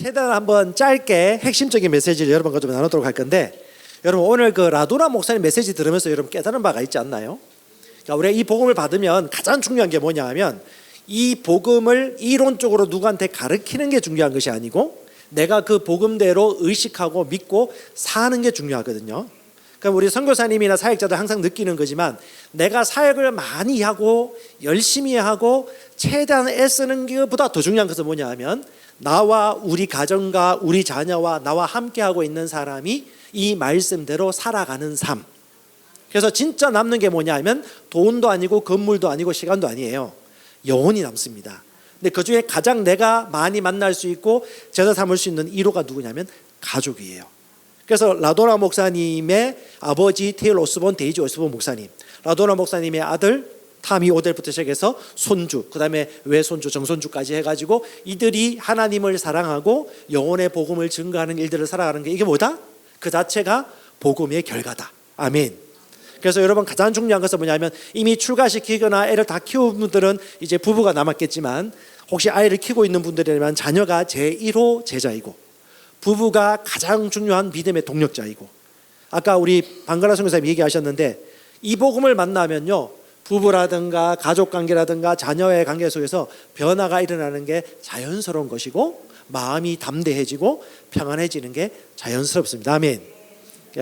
최대한 한번 짧게 핵심적인 메시지를 여러분과 좀 나누도록 할 건데, 여러분 오늘 그 라도나 목사님 메시지 들으면서 여러분 깨달은 바가 있지 않나요? 그러니까 우리가 이 복음을 받으면 가장 중요한 게 뭐냐 하면, 이 복음을 이론적으로 누구한테 가르치는 게 중요한 것이 아니고 내가 그 복음대로 의식하고 믿고 사는 게 중요하거든요. 그러니까 우리 선교사님이나 사역자들 항상 느끼는 거지만, 내가 사역을 많이 하고 열심히 하고 최대한 애쓰는 것보다 더 중요한 것은 뭐냐 하면, 나와 우리 가정과 우리 자녀와 나와 함께하고 있는 사람이 이 말씀대로 살아가는 삶. 그래서 진짜 남는 게 뭐냐 하면 돈도 아니고 건물도 아니고 시간도 아니에요. 영혼이 남습니다. 근데 그 중에 가장 내가 많이 만날 수 있고 제자 삼을 수 있는 1호가 누구냐면 가족이에요. 그래서 라도나 목사님의 아버지 테일러 오스본, 데이지 오스본 목사님, 라도나 목사님의 아들 타미 오델부터 시작해서 손주, 그 다음에 외손주, 정손주까지 해가지고 이들이 하나님을 사랑하고 영혼의 복음을 증거하는 일들을 살아가는 게, 이게 뭐다? 그 자체가 복음의 결과다. 아멘. 그래서 여러분 가장 중요한 것은 뭐냐면, 이미 출가시키거나 애를 다 키운 분들은 이제 부부가 남았겠지만, 혹시 아이를 키우고 있는 분들이라면 자녀가 제1호 제자이고 부부가 가장 중요한 믿음의 동력자이고, 아까 우리 방가라 선교사님이 얘기하셨는데, 이 복음을 만나면요, 부부라든가 가족관계라든가 자녀의 관계 속에서 변화가 일어나는 게 자연스러운 것이고 마음이 담대해지고 평안해지는 게 자연스럽습니다. 아멘.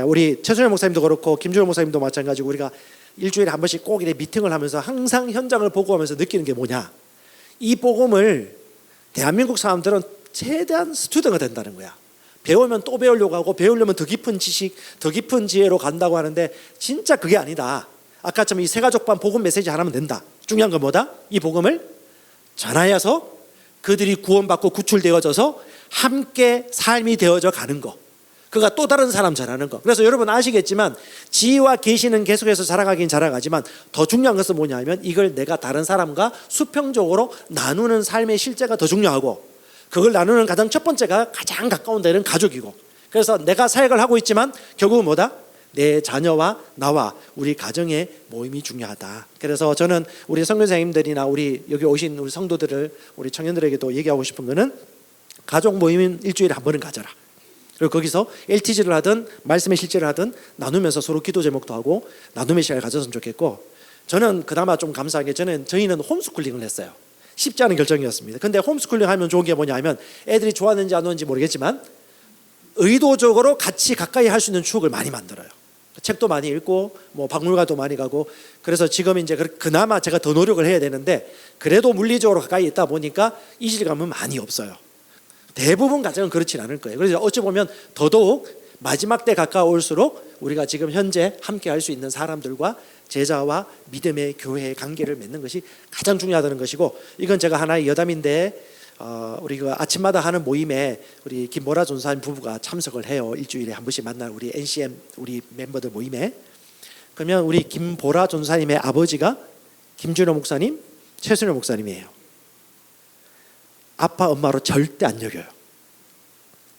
우리 최순영 목사님도 그렇고 김준호 목사님도 마찬가지고, 우리가 일주일에 한 번씩 꼭 이렇게 미팅을 하면서 항상 현장을 보고하면서 느끼는 게 뭐냐, 이 복음을 대한민국 사람들은 최대한 스튜던트가 된다는 거야. 배우면 또 배우려고 하고, 배우려면 더 깊은 지식, 더 깊은 지혜로 간다고 하는데, 진짜 그게 아니다. 아까처럼 이 세가족반 복음 메시지 하나면 된다. 중요한 건 뭐다? 이 복음을 전하여서 그들이 구원받고 구출되어져서 함께 삶이 되어져 가는 거, 그가 또 다른 사람 전하는 거. 그래서 여러분 아시겠지만, 지혜와 계시는 계속해서 자라가긴 자라가지만 더 중요한 것은 뭐냐 하면, 이걸 내가 다른 사람과 수평적으로 나누는 삶의 실제가 더 중요하고, 그걸 나누는 가장 첫 번째가 가장 가까운 데는 가족이고, 그래서 내가 사역을 하고 있지만 결국은 뭐다? 내 자녀와 나와 우리 가정의 모임이 중요하다. 그래서 저는 우리 선교사님들이나 우리 여기 오신 우리 성도들을, 우리 청년들에게도 얘기하고 싶은 거는, 가족 모임은 일주일에 한 번은 가져라. 그리고 거기서 LTG를 하든 말씀의 실제를 하든 나누면서 서로 기도 제목도 하고 나눔의 시간을 가졌으면 좋겠고, 저는 그나마 좀 감사한 게, 저희는 홈스쿨링을 했어요. 쉽지 않은 결정이었습니다. 근데 홈스쿨링 하면 좋은 게 뭐냐 하면, 애들이 좋아하는지 안 좋아하는지 모르겠지만 의도적으로 같이 가까이 할 수 있는 추억을 많이 만들어요. 책도 많이 읽고 뭐 박물관도 많이 가고. 그래서 지금 이제 그나마 제가 더 노력을 해야 되는데, 그래도 물리적으로 가까이 있다 보니까 이질감은 많이 없어요. 대부분 가정은 그렇진 않을 거예요. 그래서 어찌 보면 더더욱 마지막 때 가까울수록 우리가 지금 현재 함께 할 수 있는 사람들과 제자와 믿음의 교회의 관계를 맺는 것이 가장 중요하다는 것이고, 이건 제가 하나의 여담인데, 우리 그 아침마다 하는 모임에 우리 김보라 전사님 부부가 참석을 해요. 일주일에 한 번씩 만날 우리 NCM 우리 멤버들 모임에. 그러면 우리 김보라 전사님의 아버지가 김준호 목사님, 최순영 목사님이에요. 아빠 엄마로 절대 안 여겨요.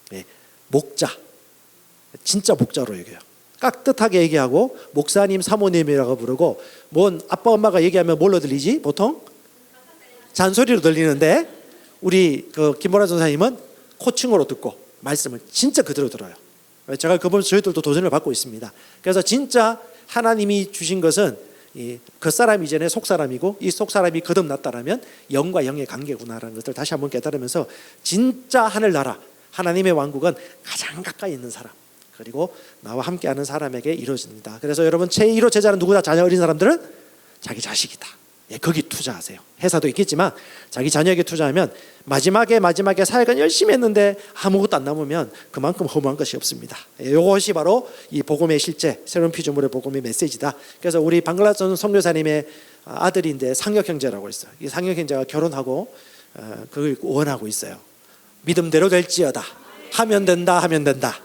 네, 목자, 진짜 목자로 여겨요. 깍듯하게 얘기하고 목사님, 사모님이라고 부르고, 뭔 아빠 엄마가 얘기하면 뭘로 들리지? 보통 잔소리로 들리는데, 우리 그 김보라 전사님은 코칭으로 듣고 말씀을 진짜 그대로 들어요. 제가 그분 저희들도 도전을 받고 있습니다. 그래서 진짜 하나님이 주신 것은 이 겉사람 이전에 속사람이고, 이 속사람이 거듭났다라면 영과 영의 관계구나라는 것을 다시 한번 깨달으면서, 진짜 하늘나라 하나님의 왕국은 가장 가까이 있는 사람, 그리고 나와 함께하는 사람에게 이루어집니다. 그래서 여러분 제1호 제자는 누구다? 자녀 어린 사람들은 자기 자식이다. 예, 거기 투자하세요. 회사도 있겠지만 자기 자녀에게 투자하면 마지막에 사역은 열심히 했는데 아무것도 안 남으면 그만큼 허무한 것이 없습니다. 예, 이것이 바로 이 복음의 실제, 새로운 피조물의 복음의 메시지다. 그래서 우리 방글라데시 선교사님의 아들인데 상혁 형제라고 있어요. 이 상혁 형제가 결혼하고 그걸 원하고 있어요. 믿음대로 될지어다. 하면 된다.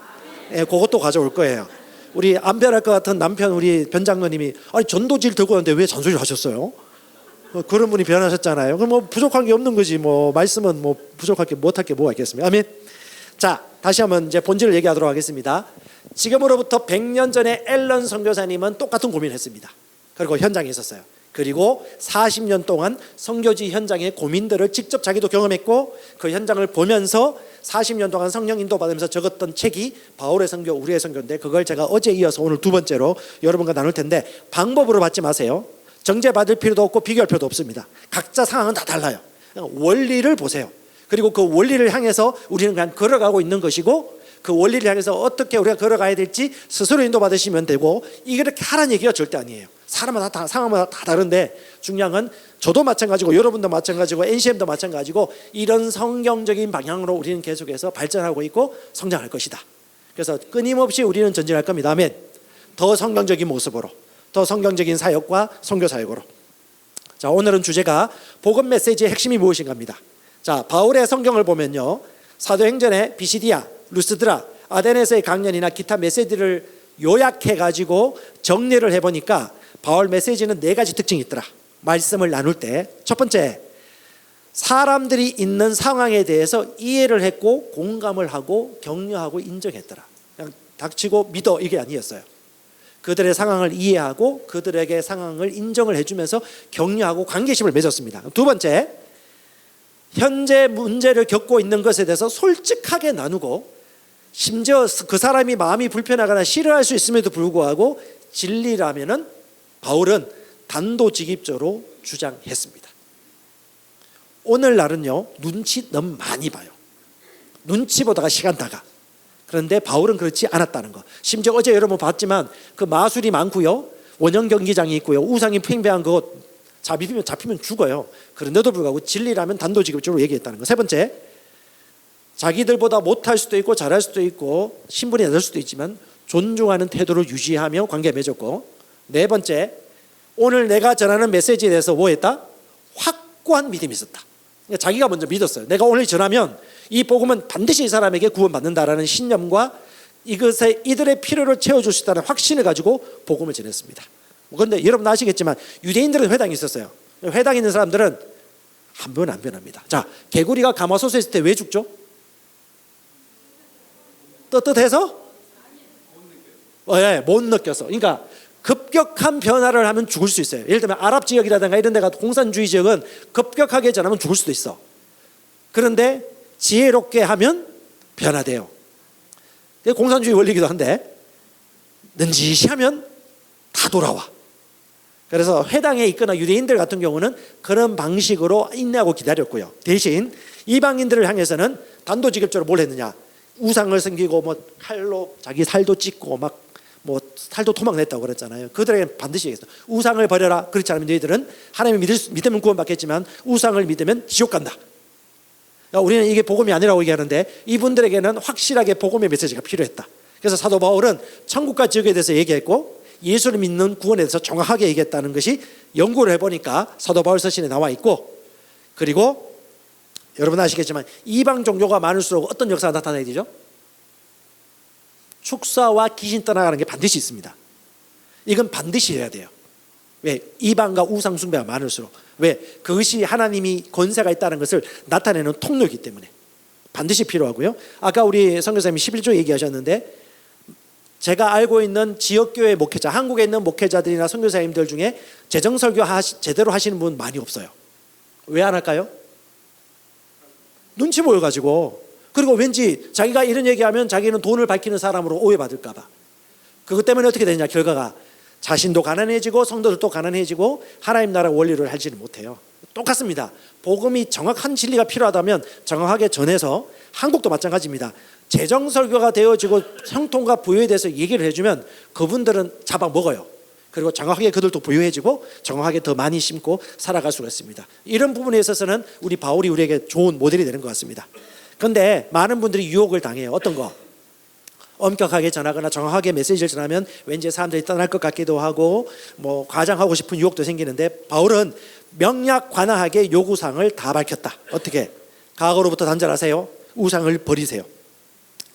예, 그것도 가져올 거예요. 우리 안 변할 것 같은 남편 우리 변장로님이, 아니 전도지를 들고 왔는데 왜 잔소리를 하셨어요? 그런 분이 변하셨잖아요. 그럼 뭐 부족한 게 없는 거지. 뭐 말씀은 뭐 부족할 게 못할 게 뭐가 있겠습니까? 아멘. 자, 다시 한번 이제 본질을 얘기하도록 하겠습니다. 지금으로부터 100년 전에 앨런 선교사님은 똑같은 고민을 했습니다. 그리고 현장에 있었어요. 그리고 40년 동안 선교지 현장의 고민들을 직접 자기도 경험했고 그 현장을 보면서 40년 동안 성령 인도 받으면서 적었던 책이 바울의 선교, 우리의 선교인데 그걸 제가 어제 이어서 오늘 두 번째로 여러분과 나눌 텐데 방법으로 받지 마세요. 정죄받을 필요도 없고 비교할 필요도 없습니다. 각자 상황은 다 달라요. 원리를 보세요. 그리고 그 원리를 향해서 우리는 그냥 걸어가고 있는 것이고 그 원리를 향해서 어떻게 우리가 걸어가야 될지 스스로 인도받으시면 되고 이렇게 하라는 얘기가 절대 아니에요. 사람마다 다 상황마다 다 다른데 중요한 건 저도 마찬가지고 여러분도 마찬가지고 NCM도 마찬가지고 이런 성경적인 방향으로 우리는 계속해서 발전하고 있고 성장할 것이다. 그래서 끊임없이 우리는 전진할 겁니다. 아멘. 더 성경적인 모습으로 더 성경적인 사역과 선교 사역으로. 자, 오늘은 주제가 복음 메시지의 핵심이 무엇인가입니다. 자, 바울의 성경을 보면요, 사도행전의 비시디아, 루스드라, 아데네스의 강연이나 기타 메시지를 요약해 가지고 정리를 해보니까 바울 메시지는 4가지 특징이 있더라. 말씀을 나눌 때 첫 번째, 사람들이 있는 상황에 대해서 이해를 했고 공감을 하고 격려하고 인정했더라. 그냥 닥치고 믿어 이게 아니었어요. 그들의 상황을 이해하고 그들에게 상황을 인정을 해주면서 격려하고 관계심을 맺었습니다. 두 번째, 현재 문제를 겪고 있는 것에 대해서 솔직하게 나누고 심지어 그 사람이 마음이 불편하거나 싫어할 수 있음에도 불구하고 진리라면은 바울은 단도직입적으로 주장했습니다. 오늘날은요, 눈치 너무 많이 봐요. 눈치 보다가 시간 다가. 그런데 바울은 그렇지 않았다는 거. 심지어 어제 여러분 봤지만 그 마술이 많고요, 원형 경기장이 있고요, 우상이 팽배한 거 잡히면 죽어요. 그런데도 불구하고 진리라면 단도직입적으로 얘기했다는 거. 세 번째, 자기들보다 못할 수도 있고 잘할 수도 있고 신분이 낮을 수도 있지만 존중하는 태도를 유지하며 관계 맺었고, 네 번째, 오늘 내가 전하는 메시지에 대해서 뭐 했다? 확고한 믿음이 있었다. 그러니까 자기가 먼저 믿었어요. 내가 오늘 전하면 이 복음은 반드시 이 사람에게 구원받는다라는 신념과 이것에 이들의 필요를 채워줄 수 있다는 확신을 가지고 복음을 전했습니다. 그런데 여러분 아시겠지만 유대인들은 회당이 있었어요. 회당에 있는 사람들은 한 번 안 변합니다. 자, 개구리가 가마솥에 있을 때 왜 죽죠? 떳떳해서? 못 느껴서. 그러니까 급격한 변화를 하면 죽을 수 있어요. 예를 들면 아랍 지역이라든가 이런 데가 공산주의 지역은 급격하게 전하면 죽을 수도 있어. 그런데 지혜롭게 하면 변화돼요. 공산주의 원리이기도 한데 넌지시하면 다 돌아와. 그래서 회당에 있거나 유대인들 같은 경우는 그런 방식으로 인내하고 기다렸고요. 대신 이방인들을 향해서는 단도직입적으로 뭘 했느냐? 우상을 섬기고 뭐 칼로 자기 살도 찢고 막 뭐 살도 토막냈다고 그랬잖아요. 그들에게 반드시 얘기했어. 우상을 버려라. 그렇지 않으면 너희들은 하나님을 믿으면 구원받겠지만 우상을 믿으면 지옥 간다. 우리는 이게 복음이 아니라고 얘기하는데 이분들에게는 확실하게 복음의 메시지가 필요했다. 그래서 사도 바울은 천국과 지옥에 대해서 얘기했고 예수를 믿는 구원에 대해서 정확하게 얘기했다는 것이 연구를 해보니까 사도 바울 서신에 나와 있고, 그리고 여러분 아시겠지만 이방 종교가 많을수록 어떤 역사가 나타나야 되죠? 축사와 귀신 떠나가는 게 반드시 있습니다. 이건 반드시 해야 돼요. 왜? 이방과 우상 숭배가 많을수록. 왜? 그것이 하나님이 권세가 있다는 것을 나타내는 통로이기 때문에 반드시 필요하고요. 아까 우리 선교사님이 11조 얘기하셨는데 제가 알고 있는 지역교회 목회자, 한국에 있는 목회자들이나 선교사님들 중에 재정설교 제대로 하시는 분 많이 없어요. 왜 안 할까요? 눈치 보여가지고. 그리고 왠지 자기가 이런 얘기하면 자기는 돈을 밝히는 사람으로 오해받을까 봐. 그것 때문에 어떻게 되냐, 결과가 자신도 가난해지고 성도들도 가난해지고 하나님 나라 원리를 알지는 못해요. 똑같습니다. 복음이 정확한 진리가 필요하다면 정확하게 전해서, 한국도 마찬가지입니다. 재정설교가 되어지고 형통과 부유에 대해서 얘기를 해주면 그분들은 잡아먹어요. 그리고 정확하게 그들도 부유해지고 정확하게 더 많이 심고 살아갈 수가 있습니다. 이런 부분에 있어서는 우리 바울이 우리에게 좋은 모델이 되는 것 같습니다. 그런데 많은 분들이 유혹을 당해요. 어떤 거? 엄격하게 전하거나 정확하게 메시지를 전하면 왠지 사람들이 떠날 것 같기도 하고 뭐 과장하고 싶은 유혹도 생기는데 바울은 명약 관하하게 요구사항을 다 밝혔다. 어떻게? 과거로부터 단절하세요. 우상을 버리세요.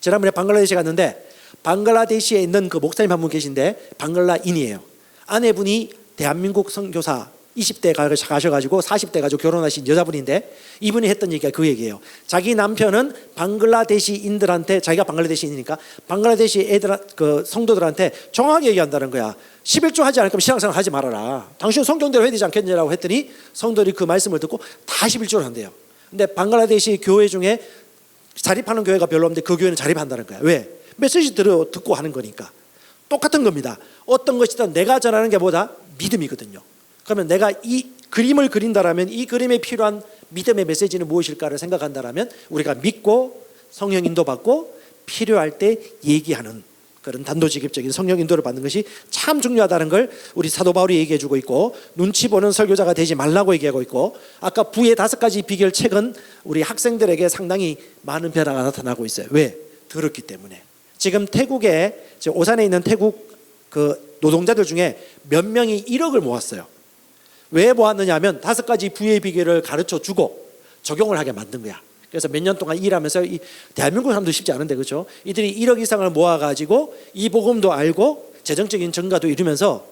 지난번에 방글라데시 갔는데 방글라데시에 있는 그 목사님 한 분 계신데 방글라인이에요. 아내분이 대한민국 선교사 20대 가셔가지고 40대 가지고 결혼하신 여자분인데 이분이 했던 얘기가 그 얘기예요. 자기 남편은 방글라데시인들한테, 자기가 방글라데시인이니까 방글라데시 애들 그 성도들한테 정확하게 얘기한다는 거야. 11조 하지 않을 거면 신앙생활 하지 말아라. 당신은 성경대로 해야 되지 않겠냐라고 했더니 성도들이 그 말씀을 듣고 다 11조를 한대요. 근데 방글라데시 교회 중에 자립하는 교회가 별로 없는데 그 교회는 자립한다는 거야. 왜? 메시지 듣고 하는 거니까. 똑같은 겁니다. 어떤 것이든 내가 전하는 게 뭐다? 믿음이거든요. 그러면 내가 이 그림을 그린다라면 이 그림에 필요한 믿음의 메시지는 무엇일까를 생각한다라면 우리가 믿고 성령 인도받고 필요할 때 얘기하는 그런 단도직입적인 성령 인도를 받는 것이 참 중요하다는 걸 우리 사도 바울이 얘기해 주고 있고, 눈치 보는 설교자가 되지 말라고 얘기하고 있고, 아까 부의 5가지 비결 책은 우리 학생들에게 상당히 많은 변화가 나타나고 있어요. 왜? 들었기 때문에. 지금 태국에, 오산에 있는 태국 그 노동자들 중에 몇 명이 1억을 모았어요. 왜 모았느냐 하면 5가지 부의 비결을 가르쳐 주고 적용을 하게 만든 거야. 그래서 몇 년 동안 일하면서 이 대한민국 사람도 쉽지 않은데, 그렇죠? 이들이 1억 이상을 모아가지고 이 복음도 알고 재정적인 증가도 이루면서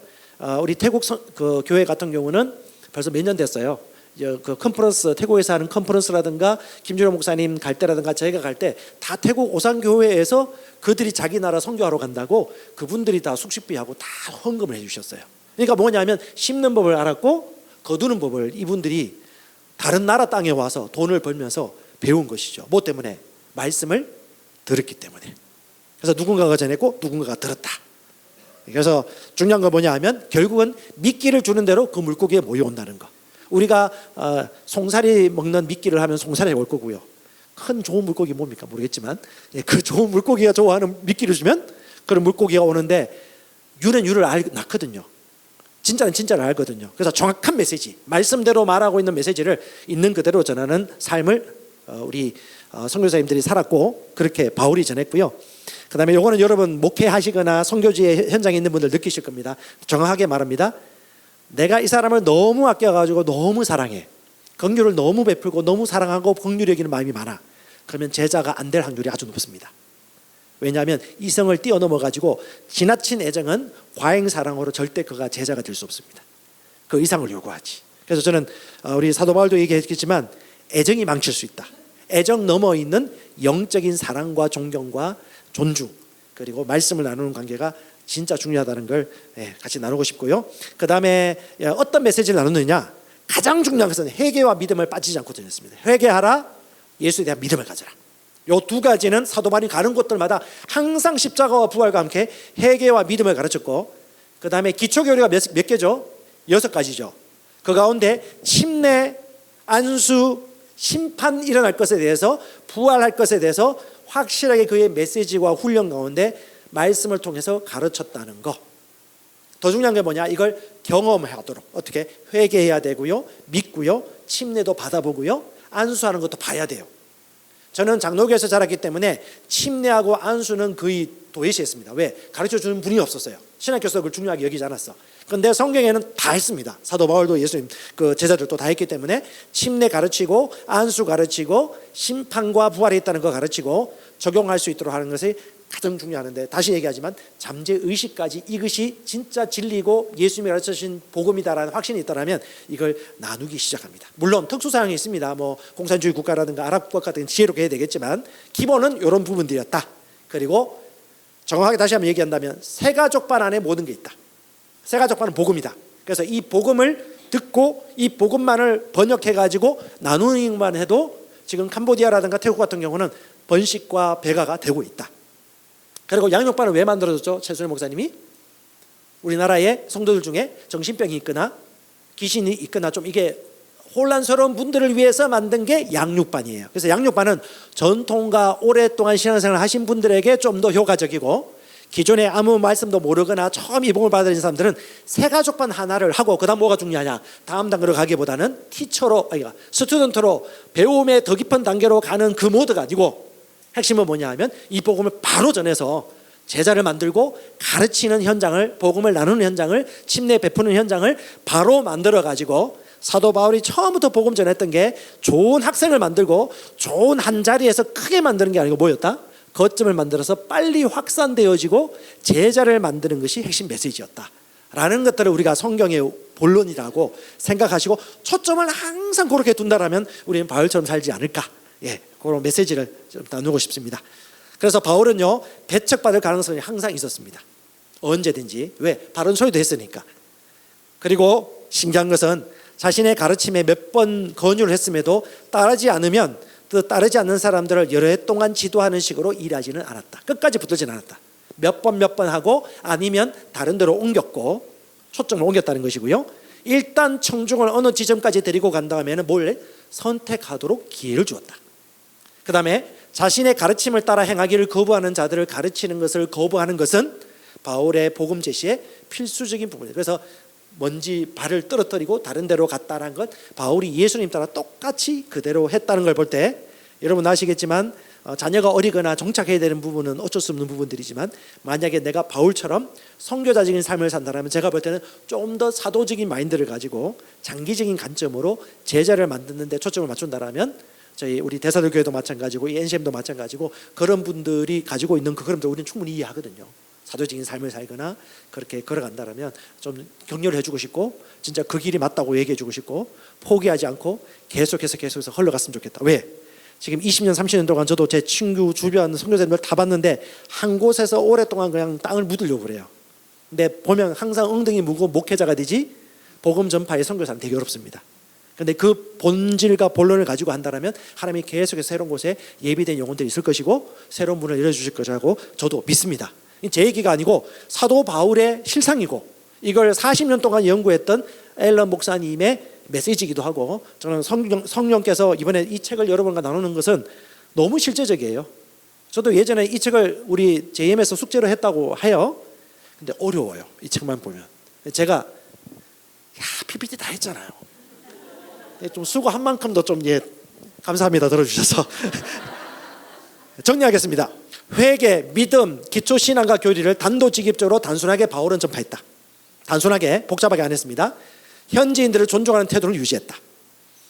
우리 태국 그 교회 같은 경우는 벌써 몇 년 됐어요. 그 컨퍼런스, 태국에서 하는 컨퍼런스라든가 김준호 목사님 갈 때라든가 저희가 갈 때 다 태국 오산교회에서 그들이 자기 나라 선교하러 간다고 그분들이 다 숙식비하고 다 헌금을 해주셨어요. 그러니까 뭐냐면 심는 법을 알았고 거두는 법을 이분들이 다른 나라 땅에 와서 돈을 벌면서 배운 것이죠. 뭐 때문에? 말씀을 들었기 때문에. 그래서 누군가가 전했고 누군가가 들었다. 그래서 중요한 건 뭐냐 하면 결국은 미끼를 주는 대로 그 물고기에 모여온다는 거. 우리가 송사리 먹는 미끼를 하면 송사리 올 거고요. 큰 좋은 물고기 뭡니까 모르겠지만 그 좋은 물고기가 좋아하는 미끼를 주면 그런 물고기가 오는데, 유는 유를 낳거든요. 진짜는 진짜를 알거든요. 그래서 정확한 메시지, 말씀대로 말하고 있는 메시지를 있는 그대로 전하는 삶을 우리 선교사님들이 살았고, 그렇게 바울이 전했고요. 그 다음에 요거는 여러분 목회하시거나 선교지의 현장에 있는 분들 느끼실 겁니다. 정확하게 말합니다. 내가 이 사람을 너무 아껴가지고 너무 사랑해, 긍휼을 너무 베풀고 너무 사랑하고 긍휼히 여기는 마음이 많아, 그러면 제자가 안 될 확률이 아주 높습니다. 왜냐하면 이성을 뛰어넘어가지고 지나친 애정은 과잉사랑으로 절대 그가 제자가 될 수 없습니다. 그 이상을 요구하지. 그래서 저는 우리 사도 바울도 얘기했겠지만 애정이 망칠 수 있다. 애정 넘어 있는 영적인 사랑과 존경과 존중, 그리고 말씀을 나누는 관계가 진짜 중요하다는 걸 같이 나누고 싶고요. 그 다음에 어떤 메시지를 나누느냐, 가장 중요한 것은 회개와 믿음을 빠지지 않고 전했습니다. 회개하라, 예수에 대한 믿음을 가져라. 요 2가지는 사도 바울이 가는 곳들마다 항상 십자가와 부활과 함께 회개와 믿음을 가르쳤고, 그 다음에 기초교리가 몇 개죠? 6가지죠. 그 가운데 침례, 안수, 심판 일어날 것에 대해서, 부활할 것에 대해서 확실하게 그의 메시지와 훈련 가운데 말씀을 통해서 가르쳤다는 거. 더 중요한 게 뭐냐, 이걸 경험하도록 어떻게 회개해야 되고요, 믿고요, 침례도 받아보고요, 안수하는 것도 봐야 돼요. 저는 장로교에서 자랐기 때문에 침례하고 안수는 거의 도외시했습니다. 왜? 가르쳐주는 분이 없었어요. 신학교에서 그걸 중요하게 여기지 않았어. 그런데 성경에는 다 했습니다. 사도 바울도 예수님 그 제자들도 다 했기 때문에 침례 가르치고 안수 가르치고 심판과 부활이 있다는 거 가르치고 적용할 수 있도록 하는 것이 가장 중요한데, 다시 얘기하지만 잠재의식까지 이것이 진짜 진리고 예수님이 가르쳐주신 복음이다라는 확신이 있다면 이걸 나누기 시작합니다. 물론 특수사항이 있습니다. 뭐 공산주의 국가라든가 아랍 국가 같은 지혜롭게 해야 되겠지만 기본은 이런 부분들이었다. 그리고 정확하게 다시 한번 얘기한다면 세가족반 안에 모든 게 있다. 세가족반은 복음이다. 그래서 이 복음을 듣고 이 복음만을 번역해가지고 나누는 것만 해도 지금 캄보디아라든가 태국 같은 경우는 번식과 배가가 되고 있다. 그리고 양육반을 왜 만들어졌죠? 최순일 목사님이 우리나라의 성도들 중에 정신병이 있거나 귀신이 있거나 좀 이게 혼란스러운 분들을 위해서 만든 게 양육반이에요. 그래서 양육반은 전통과 오랫동안 신앙생활을 하신 분들에게 좀 더 효과적이고, 기존에 아무 말씀도 모르거나 처음 이 복음을 받아들인 사람들은 세가족반 하나를 하고 그다음 뭐가 중요하냐, 다음 단계로 가기보다는 티처로, 스튜던트로 배움의 더 깊은 단계로 가는 그 모드가 아니고, 핵심은 뭐냐 하면 이 복음을 바로 전해서 제자를 만들고 가르치는 현장을, 복음을 나누는 현장을, 침례 베푸는 현장을 바로 만들어 가지고, 사도 바울이 처음부터 복음 전했던 게 좋은 학생을 만들고 좋은 한 자리에서 크게 만드는 게 아니고 뭐였다? 거점을 만들어서 빨리 확산되어지고 제자를 만드는 것이 핵심 메시지였다라는 것들을 우리가 성경의 본론이라고 생각하시고 초점을 항상 그렇게 둔다라면 우리는 바울처럼 살지 않을까, 그런 메시지를 좀 나누고 싶습니다. 그래서 바울은요, 배척받을 가능성이 항상 있었습니다. 언제든지. 왜? 바른 소리도 했으니까. 그리고 신기한 것은 자신의 가르침에 몇 번 권유를 했음에도 따르지 않으면 그 따르지 않는 사람들을 여러 해 동안 지도하는 식으로 일하지는 않았다. 끝까지 붙들지는 않았다. 몇 번 하고 아니면 다른 데로 옮겼고 초점을 옮겼다는 것이고요. 일단 청중을 어느 지점까지 데리고 간 다음에는 뭘 선택하도록 기회를 주었다. 그 다음에 자신의 가르침을 따라 행하기를 거부하는 자들을 가르치는 것을 거부하는 것은 바울의 복음 제시의 필수적인 부분이에요. 그래서 먼지 발을 떨어뜨리고 다른 데로 갔다는 것, 바울이 예수님 따라 똑같이 그대로 했다는 걸 볼 때 여러분 아시겠지만 자녀가 어리거나 정착해야 되는 부분은 어쩔 수 없는 부분들이지만 만약에 내가 바울처럼 선교자적인 삶을 산다면 제가 볼 때는 좀 더 사도적인 마인드를 가지고 장기적인 관점으로 제자를 만드는 데 초점을 맞춘다면 저희 우리 대사들 교회도 마찬가지고 NCM도 마찬가지고 그런 분들이 가지고 있는 그 흐름도 우리는 충분히 이해하거든요. 사도적인 삶을 살거나 그렇게 걸어간다면 좀 격려를 해주고 싶고 진짜 그 길이 맞다고 얘기해주고 싶고 포기하지 않고 계속해서 흘러갔으면 좋겠다. 왜? 지금 20년 30년 동안 저도 제 친구 주변 선교사님들 다 봤는데 한 곳에서 오랫동안 그냥 땅을 묻으려고 그래요. 근데 보면 항상 엉덩이 무거운 목회자가 되지 복음 전파의 선교사는 되게 어렵습니다. 그런데 그 본질과 본론을 가지고 한다면 하나님이 계속해서 새로운 곳에 예비된 영혼들이 있을 것이고 새로운 문을 열어주실 것이라고 저도 믿습니다. 제 얘기가 아니고 사도 바울의 실상이고 이걸 40년 동안 연구했던 앨런 목사님의 메시지이기도 하고 저는 성령께서 이번에 이 책을 여러분과 나누는 것은 너무 실제적이에요. 저도 예전에 이 책을 우리 JM에서 숙제로 했다고 해요. 근데 어려워요. 이 책만 보면. 제가 PPT 다 했잖아요. 좀 수고한 만큼 더 좀 감사합니다. 들어주셔서. 정리하겠습니다. 회개, 믿음, 기초신앙과 교리를 단도직입적으로 단순하게 바울은 전파했다. 단순하게 복잡하게 안 했습니다. 현지인들을 존중하는 태도를 유지했다.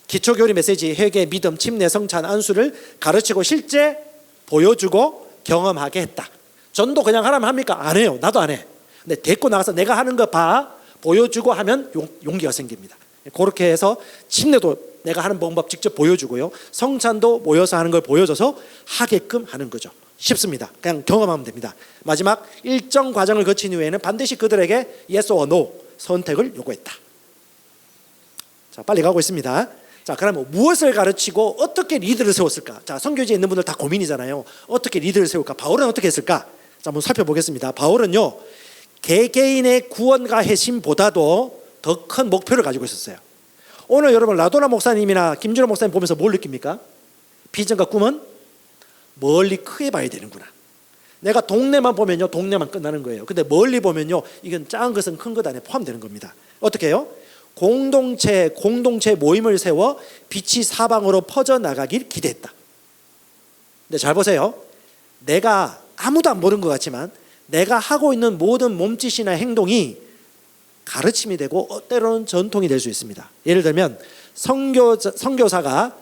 기초교리 메시지, 회개, 믿음, 침례, 성찬, 안수를 가르치고 실제 보여주고 경험하게 했다. 전도 그냥 하라면 합니까? 안 해요. 나도 안 해. 근데 데리고 나가서 내가 하는 거 봐 보여주고 하면 용기가 생깁니다. 그렇게 해서 침례도 내가 하는 방법 직접 보여주고요. 성찬도 모여서 하는 걸 보여줘서 하게끔 하는 거죠. 쉽습니다. 그냥 경험하면 됩니다. 마지막 일정 과정을 거친 이후에는 반드시 그들에게 yes or no 선택을 요구했다. 자, 빨리 가고 있습니다. 자, 그러면 무엇을 가르치고 어떻게 리드를 세웠을까? 자, 선교지에 있는 분들 다 고민이잖아요. 어떻게 리드를 세울까? 바울은 어떻게 했을까? 자, 한번 살펴보겠습니다. 바울은요, 개개인의 구원과 회심보다도 더 큰 목표를 가지고 있었어요. 오늘 여러분 라도나 목사님이나 김준호 목사님 보면서 뭘 느낍니까? 비전과 꿈은 멀리 크게 봐야 되는구나. 내가 동네만 보면요, 동네만 끝나는 거예요. 근데 멀리 보면요, 이건 작은 것은 큰 것 안에 포함되는 겁니다. 어떻게 해요? 공동체 모임을 세워 빛이 사방으로 퍼져나가길 기대했다. 근데 잘 보세요. 내가 아무도 안 보는 것 같지만 내가 하고 있는 모든 몸짓이나 행동이 가르침이 되고 때로는 전통이 될 수 있습니다. 예를 들면 선교사가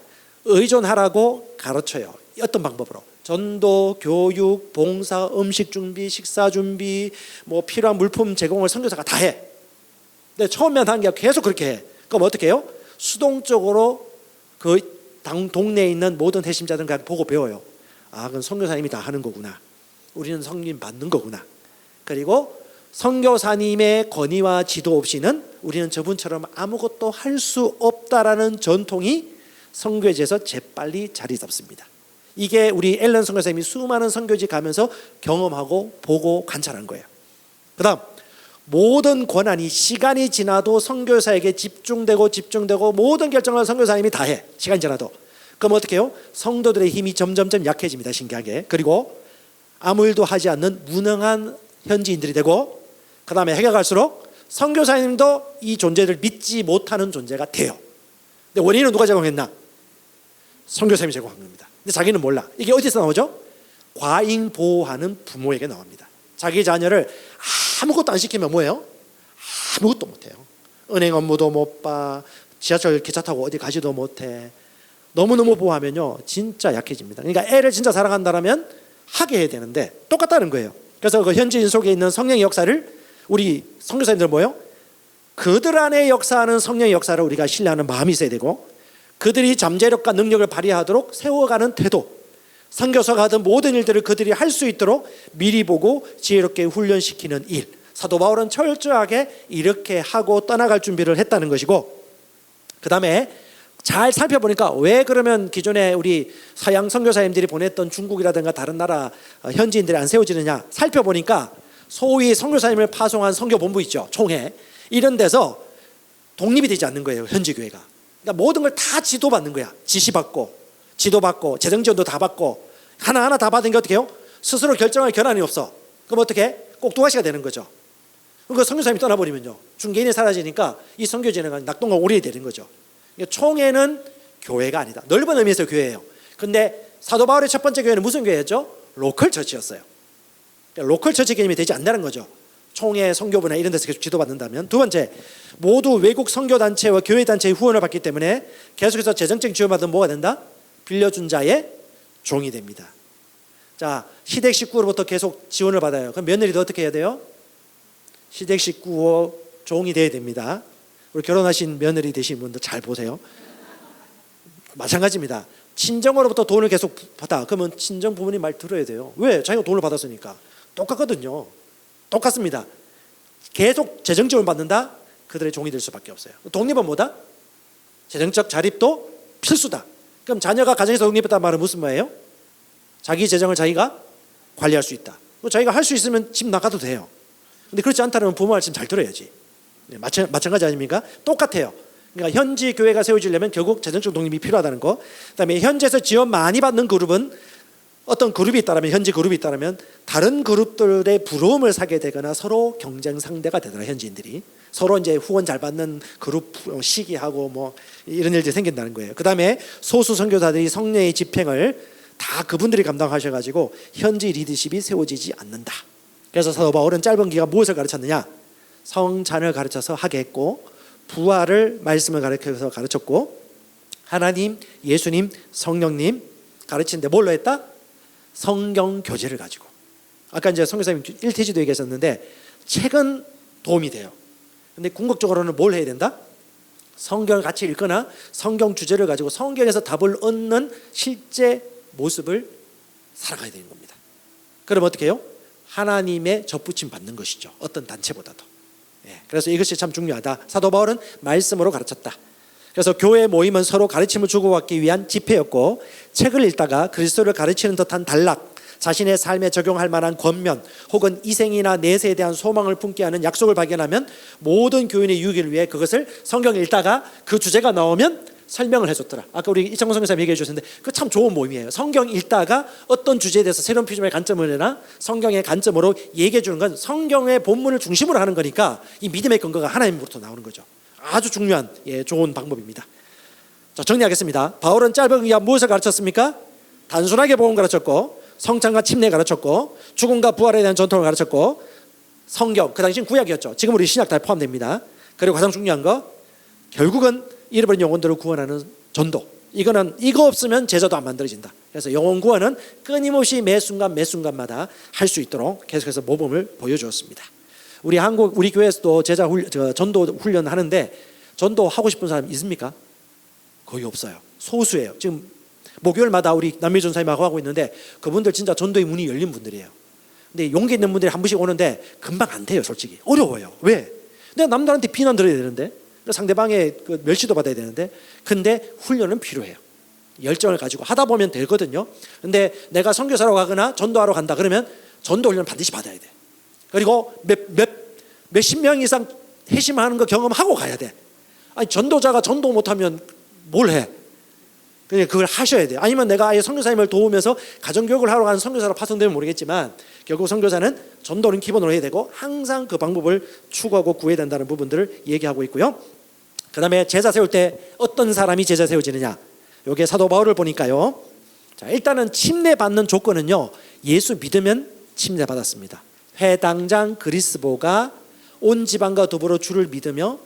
의존하라고 가르쳐요. 어떤 방법으로? 전도, 교육, 봉사, 음식 준비, 식사 준비, 뭐 필요한 물품 제공을 선교사가 다 해. 근데 처음에 한 게 계속 그렇게 해. 그럼 어떻게 해요? 수동적으로 그 동네에 있는 모든 회심자들은 그냥 보고 배워요. 아, 그건 선교사님이 다 하는 거구나. 우리는 성림 받는 거구나. 그리고 선교사님의 권위와 지도 없이는 우리는 저분처럼 아무것도 할 수 없다라는 전통이 선교지에서 재빨리 자리 잡습니다. 이게 우리 앨런 선교사님이 수많은 선교지 가면서 경험하고 보고 관찰한 거예요. 그 다음 모든 권한이 시간이 지나도 선교사에게 집중되고 모든 결정을 선교사님이 다 해. 시간이 지나도. 그럼 어떻게 해요? 성도들의 힘이 점점점 약해집니다. 신기하게. 그리고 아무 일도 하지 않는 무능한 현지인들이 되고 그 다음에 해가 갈수록 선교사님도 이 존재를 믿지 못하는 존재가 돼요. 근데 원인은 누가 제공했나? 선교사님이 제공한 겁니다. 근데 자기는 몰라. 이게 어디서 나오죠? 과잉 보호하는 부모에게 나옵니다. 자기 자녀를 아무것도 안 시키면 뭐예요? 아무것도 못해요. 은행 업무도 못 봐. 지하철 기차 타고 어디 가지도 못해. 너무너무 보호하면요 진짜 약해집니다. 그러니까 애를 진짜 사랑한다면 하게 해야 되는데 똑같다는 거예요. 그래서 그 현지인 속에 있는 성령의 역사를 우리 선교사님들 뭐예요? 그들 안에 역사하는 성령의 역사를 우리가 신뢰하는 마음이 있어야 되고 그들이 잠재력과 능력을 발휘하도록 세워가는 태도, 선교사가 하던 모든 일들을 그들이 할 수 있도록 미리 보고 지혜롭게 훈련시키는 일. 사도 바울은 철저하게 이렇게 하고 떠나갈 준비를 했다는 것이고, 그 다음에 잘 살펴보니까 왜 그러면 기존에 우리 서양 선교사님들이 보냈던 중국이라든가 다른 나라 현지인들이 안 세워지느냐 살펴보니까 소위 선교사님을 파송한 선교본부 있죠, 총회, 이런 데서 독립이 되지 않는 거예요, 현지 교회가. 그러니까 모든 걸 다 지도받는 거야. 지시받고 지도받고 재정지원도 다 받고 하나하나 다 받은 게 어떻게 해요? 스스로 결정할 권한이 없어. 그럼 어떻게? 꼭두가시가 되는 거죠. 그러니까 선교사님이 떠나버리면요, 중개인이 사라지니까 이 선교지는 낙동강 오리에 되는 거죠. 그러니까 총회는 교회가 아니다. 넓은 의미에서 교회예요. 근데 사도 바울의 첫 번째 교회는 무슨 교회였죠? 로컬 처치였어요. 그러니까 로컬 처치 개념이 되지 않는다는 거죠. 총회, 선교부나 이런 데서 계속 지도받는다면. 두 번째, 모두 외국 선교단체와 교회단체의 후원을 받기 때문에 계속해서 재정적 지원받으면 뭐가 된다? 빌려준 자의 종이 됩니다. 자, 시댁 식구로부터 계속 지원을 받아요. 그럼 며느리도 어떻게 해야 돼요? 시댁 식구 종이 돼야 됩니다. 우리 결혼하신 며느리 되신 분들 잘 보세요. 마찬가지입니다. 친정으로부터 돈을 계속 받아. 그러면 친정 부모님 말 들어야 돼요. 왜? 자기가 돈을 받았으니까. 똑같거든요. 똑같습니다. 계속 재정 지원을 받는다? 그들의 종이 될 수밖에 없어요. 독립은 뭐다? 재정적 자립도 필수다. 그럼 자녀가 가정에서 독립했다는 말은 무슨 말이에요? 자기 재정을 자기가 관리할 수 있다. 자기가 할 수 있으면 집 나가도 돼요. 근데 그렇지 않다면 부모 말씀 잘 들어야지. 마찬가지 아닙니까? 똑같아요. 그러니까 현지 교회가 세워지려면 결국 재정적 독립이 필요하다는 거. 그다음에 현지에서 지원 많이 받는 그룹은 어떤 그룹이 있다면, 현지 그룹이 있다면 다른 그룹들의 부러움을 사게 되거나 서로 경쟁 상대가 되더라. 현지인들이 서로 이제 후원 잘 받는 그룹 시기하고 뭐 이런 일들이 생긴다는 거예요. 그다음에 소수 선교사들이 성례의 집행을 다 그분들이 감당하셔가지고 현지 리더십이 세워지지 않는다. 그래서 사도 바울은 짧은 기간 무엇을 가르쳤느냐? 성찬을 가르쳐서 하게 했고, 부활을 말씀을 가르쳐서 가르쳤고, 하나님, 예수님, 성령님 가르치는데 뭘로 했다? 성경 교재를 가지고. 아까 이제 선교사님 1태지도 얘기하셨는데 책은 도움이 돼요. 근데 궁극적으로는 뭘 해야 된다? 성경을 같이 읽거나 성경 주제를 가지고 성경에서 답을 얻는 실제 모습을 살아가야 되는 겁니다. 그럼 어떻게 해요? 하나님의 접붙임 받는 것이죠. 어떤 단체보다도. 그래서 이것이 참 중요하다. 사도 바울은 말씀으로 가르쳤다. 그래서 교회 모임은 서로 가르침을 주고받기 위한 집회였고, 책을 읽다가 그리스도를 가르치는 듯한 단락, 자신의 삶에 적용할 만한 권면 혹은 이생이나 내세에 대한 소망을 품게 하는 약속을 발견하면 모든 교인의 유익을 위해 그것을 성경을 읽다가 그 주제가 나오면 설명을 해줬더라. 아까 우리 이창훈 선교사님 얘기해 주셨는데 그 참 좋은 모임이에요. 성경 읽다가 어떤 주제에 대해서 새로운 피조물의 관점을 내나 성경의 관점으로 얘기해 주는 건 성경의 본문을 중심으로 하는 거니까 이 믿음의 근거가 하나님으로부터 나오는 거죠. 아주 중요한 좋은 방법입니다. 자, 정리하겠습니다. 바울은 짧은 기간 무엇을 가르쳤습니까? 단순하게 복음 가르쳤고, 성찬과 침례 가르쳤고, 죽음과 부활에 대한 전통을 가르쳤고, 성경, 그 당시는 구약이었죠. 지금 우리 신약 다 포함됩니다. 그리고 가장 중요한 거, 결국은 잃어버린 영혼들을 구원하는 전도. 이거 없으면 제자도 안 만들어진다. 그래서 영혼 구원은 끊임없이 매 순간마다 할 수 있도록 계속해서 모범을 보여주었습니다. 우리 교회에서도 전도 훈련 하는데 전도 하고 싶은 사람 있습니까? 거의 없어요. 소수예요. 지금 목요일마다 우리 남미 전사님하고 하고 있는데 그분들 진짜 전도의 문이 열린 분들이에요. 근데 용기 있는 분들이 한 번씩 오는데 금방 안 돼요. 솔직히 어려워요. 왜? 내가 남들한테 비난 들어야 되는데, 상대방의 그 멸시도 받아야 되는데, 근데 훈련은 필요해요. 열정을 가지고 하다 보면 되거든요. 근데 내가 선교사로 가거나 전도하러 간다 그러면 전도 훈련 반드시 받아야 돼. 그리고 몇십 명 이상 회심하는 거 경험하고 가야 돼. 아니, 전도자가 전도 못하면 뭘 해? 그냥 그걸 하셔야 돼요. 아니면 내가 아예 선교사님을 도우면서 가정교육을 하러 가는 선교사로 파송되면 모르겠지만 결국 선교사는 전도는 기본으로 해야 되고 항상 그 방법을 추구하고 구해야 된다는 부분들을 얘기하고 있고요. 그 다음에 제자 세울 때 어떤 사람이 제자 세워지느냐, 이게 사도 바울을 보니까요. 자, 일단은 침례 받는 조건은요, 예수 믿으면 침례 받았습니다. 회당장 그리스보가 온 지방과 더불어 주를 믿으며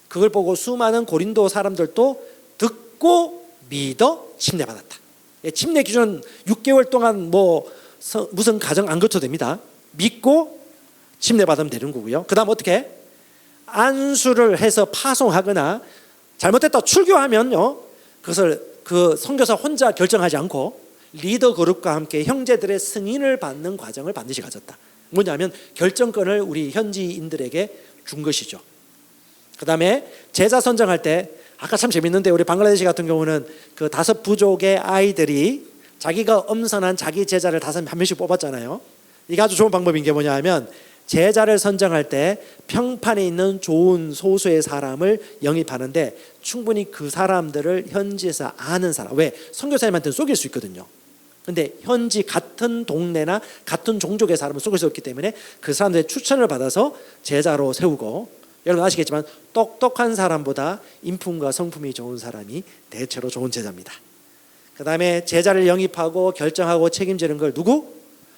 그걸 보고 수많은 고린도 사람들도 듣고 믿어 침례 받았다. 침례 기준은 6개월 동안 무슨 가정 안 거쳐도 됩니다. 믿고 침례 받으면 되는 거고요. 그 다음 어떻게? 안수를 해서 파송하거나 잘못했다 출교하면요, 그것을 그 선교사 혼자 결정하지 않고 리더 그룹과 함께 형제들의 승인을 받는 과정을 반드시 가졌다. 뭐냐면 결정권을 우리 현지인들에게 준 것이죠. 그 다음에 제자 선정할 때 아까 참 재밌는데 우리 방글라데시 같은 경우는 그 5 부족의 아이들이 자기가 엄선한 자기 제자를 한 명씩 뽑았잖아요. 이게 아주 좋은 방법인 게 뭐냐 하면 제자를 선정할 때 평판에 있는 좋은 소수의 사람을 영입하는데 충분히 그 사람들을 현지에서 아는 사람, 왜? 선교사님한테는 속일 수 있거든요. 근데 현지 같은 동네나 같은 종족의 사람은 속일 수 없기 때문에 그 사람들의 추천을 받아서 제자로 세우고, 여러분 아시겠지만 똑똑한 사람보다 인품과 성품이 좋은 사람이 대체로 좋은 제자입니다. 그 다음에 제자를 영입하고 결정하고 책임지는 걸 누구?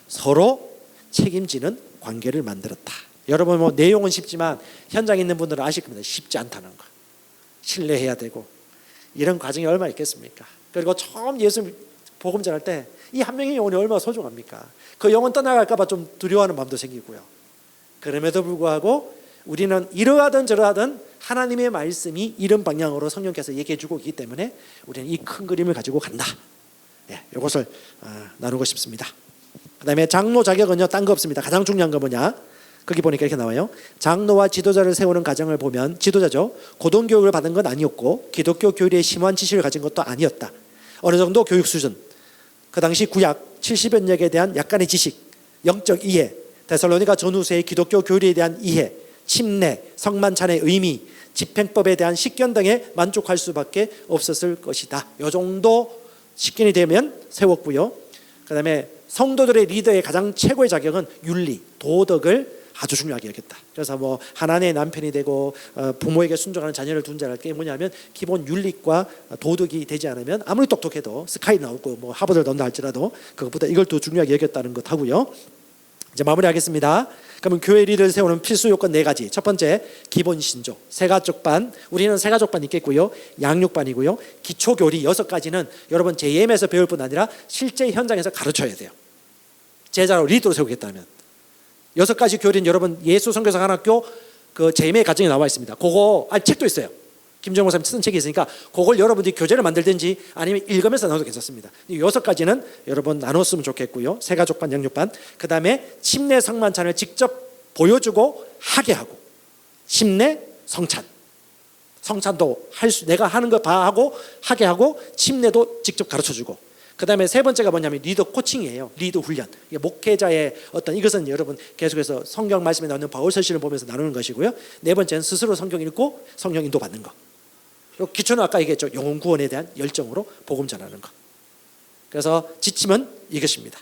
서로 책임지는 관계를 만들었다. 여러분 뭐 내용은 쉽지만 현장에 있는 분들은 아실 겁니다. 쉽지 않다는 거. 신뢰해야 되고 이런 과정이 얼마나 있겠습니까? 그리고 처음 예수 복음 전할 때 이 한 명의 영혼이 얼마나 소중합니까? 그 영혼 떠나갈까 봐 좀 두려워하는 마음도 생기고요. 그럼에도 불구하고 우리는 이러하든 저러하든 하나님의 말씀이 이런 방향으로 성령께서 얘기해 주고 있기 때문에 우리는 이 큰 그림을 가지고 간다. 네, 이것을 나누고 싶습니다. 그 다음에 장로 자격은요, 딴 거 없습니다. 가장 중요한 건 뭐냐? 거기 보니까 이렇게 나와요. 장로와 지도자를 세우는 과정을 보면 지도자죠, 고등교육을 받은 건 아니었고 기독교 교리에 심오한 지식을 가진 것도 아니었다. 어느 정도 교육 수준, 그 당시 구약 70여 력에 대한 약간의 지식, 영적 이해, 데살로니가 전후서의 기독교 교리에 대한 이해, 침례, 성만찬의 의미, 집행법에 대한 식견 등에 만족할 수밖에 없었을 것이다. 이 정도 식견이 되면 세웠고요. 그 다음에 성도들의 리더의 가장 최고의 자격은 윤리, 도덕을 아주 중요하게 여겼다. 그래서 뭐 하나님의 남편이 되고 부모에게 순종하는 자녀를 둔 자랄 게 뭐냐면 기본 윤리과 도덕이 되지 않으면 아무리 똑똑해도 스카이 나오고 뭐 하버드를 넣는다 할지라도 그것보다 이걸 더 중요하게 여겼다는 것 하고요. 이제 마무리하겠습니다. 그러면 교회 리더를 세우는 필수 요건 4가지. 첫 번째, 기본 신조. 세가족반, 우리는 세가족반 있겠고요. 양육반이고요. 기초교리 6가지는 여러분 JM에서 배울 뿐 아니라 실제 현장에서 가르쳐야 돼요. 제자로 리더로 세우겠다면 6가지 교리는 여러분 예수 선교사 학교 그 JM의 과정에 나와 있습니다. 그거 책도 있어요. 김정호 목사님 쓴 책이 있으니까 그걸 여러분들이 교재를 만들든지 아니면 읽으면서 나눠도 괜찮습니다. 이 6가지는 여러분 나눴으면 좋겠고요. 세가족반, 양육반. 그 다음에 침례, 성만찬을 직접 보여주고 하게 하고, 침례, 성찬. 성찬도 내가 하는 거 봐 하고 하게 하고, 침례도 직접 가르쳐주고. 그 다음에 3번째가 뭐냐면 리더 코칭이에요. 리더 훈련. 이게 목회자의 이것은 여러분 계속해서 성경 말씀에 나오는 바울 서신을 보면서 나누는 것이고요. 4번째는 스스로 성경 읽고 성령 인도 받는 거. 그리고 기초는 아까 얘기했죠. 영혼 구원에 대한 열정으로 복음 전하는 거. 그래서 지침은 이것입니다.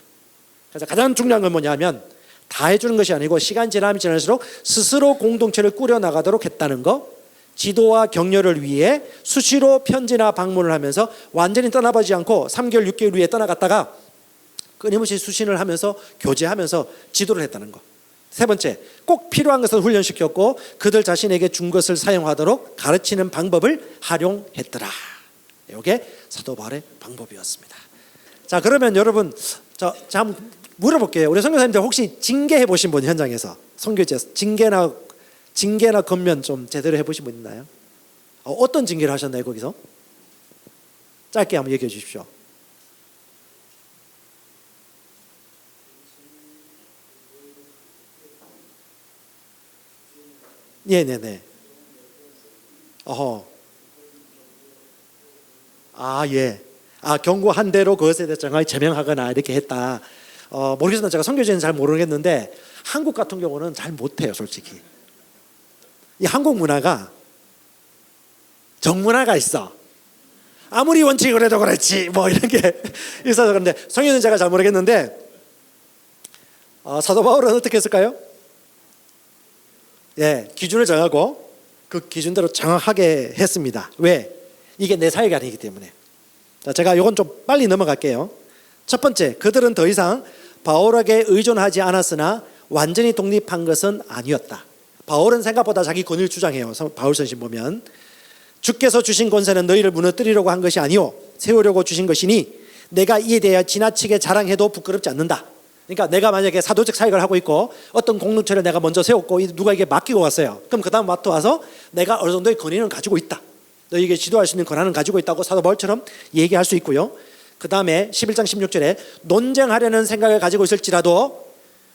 그래서 가장 중요한 건 뭐냐면 다 해주는 것이 아니고 시간 지나면 지날수록 스스로 공동체를 꾸려나가도록 했다는 거. 지도와 격려를 위해 수시로 편지나 방문을 하면서 완전히 떠나보지 않고 3개월, 6개월 후에 떠나갔다가 끊임없이 수신을 하면서 교제하면서 지도를 했다는 거. 3번째, 꼭 필요한 것을 훈련시켰고 그들 자신에게 준 것을 사용하도록 가르치는 방법을 활용했더라. 이게 사도 바울의 방법이었습니다. 자, 그러면 여러분 자 한번 물어볼게요. 우리 선교사님들 혹시 징계해 보신 분, 현장에서 선교지에서 징계나 건면 좀 제대로 해보신 분 있나요? 어떤 징계를 하셨나요, 거기서? 짧게 한번 얘기해 주십시오. 네네네. 예. 경고한 대로 그것에 대해서 정확히 제명하거나 이렇게 했다. 모르겠습니다. 제가 선교지는 잘 모르겠는데 한국 같은 경우는 잘 못해요, 솔직히. 이 한국 문화가 정문화가 있어. 아무리 원칙을 해도 그렇지 뭐 이런 게 있어서 그런데, 성경은 제가 잘 모르겠는데 사도 바울은 어떻게 했을까요? 예, 기준을 정하고 그 기준대로 정확하게 했습니다. 왜? 이게 내 사역이 아니기 때문에. 자, 제가 이건 좀 빨리 넘어갈게요. 첫 번째, 그들은 더 이상 바울에게 의존하지 않았으나 완전히 독립한 것은 아니었다. 바울은 생각보다 자기 권위를 주장해요. 바울 서신 보면 주께서 주신 권세는 너희를 무너뜨리려고 한 것이 아니요 세우려고 주신 것이니 내가 이에 대하여 지나치게 자랑해도 부끄럽지 않는다. 그러니까 내가 만약에 사도적 사역을 하고 있고 어떤 공동체를 내가 먼저 세웠고 누가에게 맡기고 왔어요. 그럼 그 다음 와서 내가 어느 정도의 권위는 가지고 있다. 너희에게 지도할 수 있는 권한은 가지고 있다고 사도 바울처럼 얘기할 수 있고요. 그 다음에 11장 16절에 논쟁하려는 생각을 가지고 있을지라도